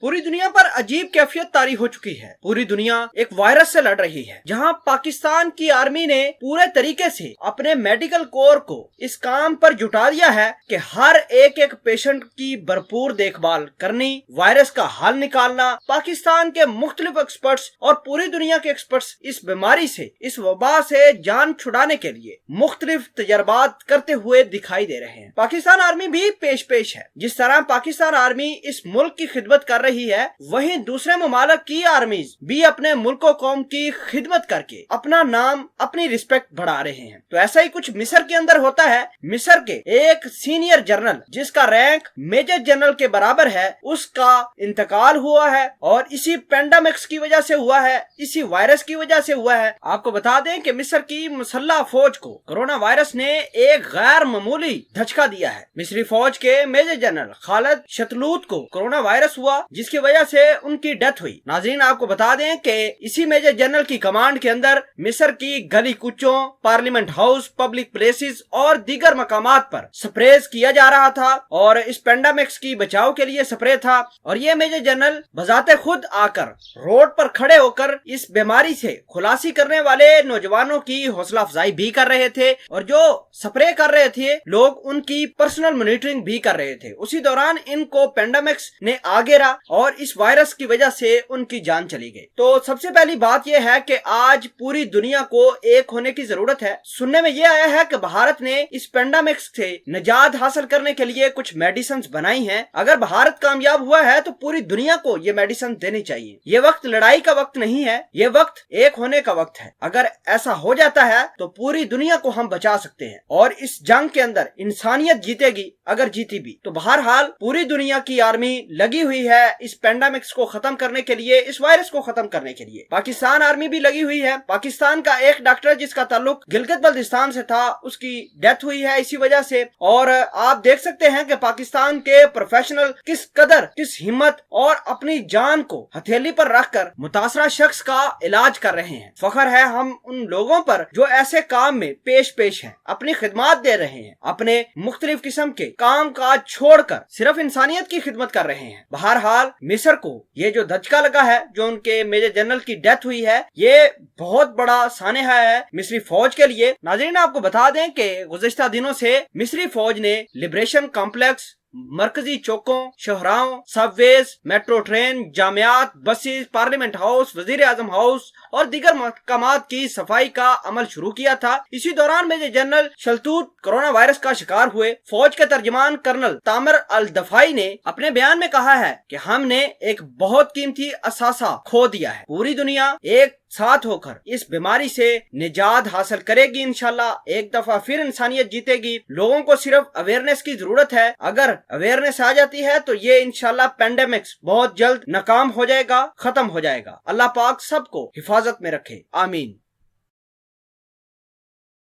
पूरी दुनिया पर अजीब कैफियत तारी हो चुकी है। पूरी दुनिया एक वायरस से लड़ रही है, जहां पाकिस्तान की आर्मी ने पूरे तरीके से अपने मेडिकल कोर को इस काम पर जुटा दिया है कि हर एक एक पेशेंट की भरपूर देखभाल करनी, वायरस का हल निकालना। पाकिस्तान के मुख्तलिफ एक्सपर्ट्स और पूरी दुनिया के एक्सपर्ट्स इस बीमारी से, इस वबा से जान छुड़ाने के लिए मुख्तलिफ तजर्बात करते हुए दिखाई दे रहे हैं। पाकिस्तान आर्मी भी पेश है। जिस तरह पाकिस्तान आर्मी इस मुल्क की खिदमत कर रही है, वहीं दूसरे ममालिक की आर्मीज भी अपने मुल्क और कौम की खिदमत करके अपना नाम, अपनी रिस्पेक्ट बढ़ा रहे हैं। तो ऐसा ही कुछ मिस्र के अंदर होता है। मिस्र के एक सीनियर जनरल, जिसका रैंक मेजर जनरल के बराबर है, उसका इंतकाल हुआ है और इसी पेंडेमिक्स की वजह से हुआ है, इसी वायरस की वजह से हुआ है। आपको बता दें कि मिस्र की मुसल्लह फौज को कोरोना वायरस ने एक गैर मामूली धचका दिया है। मिस्री फौज के मेजर जनरल खालिद शतलूत को कोरोना वायरस हुआ, जिसकी वजह से उनकी डेथ हुई। नाज़रीन, आपको बता दें कि इसी मेजर जनरल की कमांड के अंदर मिस्र की गली कुचों, पार्लियामेंट हाउस, पब्लिक प्लेसेस और दीगर मकामात पर स्प्रेज किया जा रहा था और इस पेंडेमिक्स की बचाव के लिए स्प्रे था। और ये मेजर जनरल बजाते खुद आकर रोड पर खड़े होकर इस बीमारी से खुलासी करने वाले नौजवानों की हौसला अफजाई भी कर रहे थे और जो स्प्रे कर रहे थे लोग, उनकी पर्सनल मॉनिटरिंग भी कर रहे थे। उसी दौरान इनको पेंडेमिक्स ने आ घेरा और इस वायरस की वजह से उनकी जान चली गई। तो सबसे पहली बात यह है कि आज पूरी दुनिया को एक होने की जरूरत है। सुनने में यह आया है कि भारत ने इस पेंडेमिक्स से निजात हासिल करने के लिए कुछ मेडिसिन बनाई हैं। अगर भारत कामयाब हुआ है तो पूरी दुनिया को ये मेडिसिन देनी चाहिए। ये वक्त लड़ाई का वक्त नहीं है, ये वक्त एक होने का वक्त है। अगर ऐसा हो जाता है तो पूरी दुनिया को हम बचा सकते हैं और इस जंग के अंदर इंसानियत जीतेगी। अगर जीती भी तो बहरहाल पूरी दुनिया की आर्मी लगी हुई है इस पेंडेमिक्स को खत्म करने के लिए, इस वायरस को खत्म करने के लिए। पाकिस्तान आर्मी भी लगी हुई है। पाकिस्तान का एक डॉक्टर जिसका ताल्लुक गिलगित बल्तिस्तान से था, उसकी डेथ हुई है इसी वजह से। और आप देख सकते हैं कि पाकिस्तान के प्रोफेशनल किस कदर, किस हिम्मत और अपनी जान को हथेली पर रखकर मुतासरा शख्स का इलाज कर रहे हैं। फख्र है हम उन लोगों पर जो ऐसे काम में पेश हैं, अपनी खिदमत दे रहे हैं, अपने मुख्तलिफ किस्म के काम काज छोड़कर सिर्फ इंसानियत की खिदमत कर रहे हैं। बहरहाल मिस्र को ये जो धचका लगा है, जो उनके मेजर जनरल की डेथ हुई है, ये बहुत बड़ा सानेहा है मिस्री फौज के लिए। नाज़रीन, आपको बता दें कि गुज़िश्ता दिनों से मिस्री फौज ने लिबरेशन कॉम्प्लेक्स, मरकजी चौकों, शहराओं, सबवेज, मेट्रो ट्रेन, जामियात, बसेस, पार्लियामेंट हाउस, वजीर आजम हाउस और दीगर मकामात की सफाई का अमल शुरू किया था। इसी दौरान मेजर जनरल शलतूत कोरोना वायरस का शिकार हुए। फौज के तर्जमान कर्नल तामिर अल दफाई ने अपने बयान में कहा है कि हमने एक बहुत कीमती असासा खो दिया है। पूरी दुनिया एक साथ होकर इस बीमारी से निजात हासिल करेगी। इंशाल्लाह एक दफा फिर इंसानियत जीतेगी। लोगों को सिर्फ अवेयरनेस की जरूरत है। अगर अवेयरनेस आ जाती है तो ये इंशाल्लाह पेंडेमिक्स बहुत जल्द नाकाम हो जाएगा, खत्म हो जाएगा। अल्लाह पाक सबको हिफाजत में रखे, आमीन।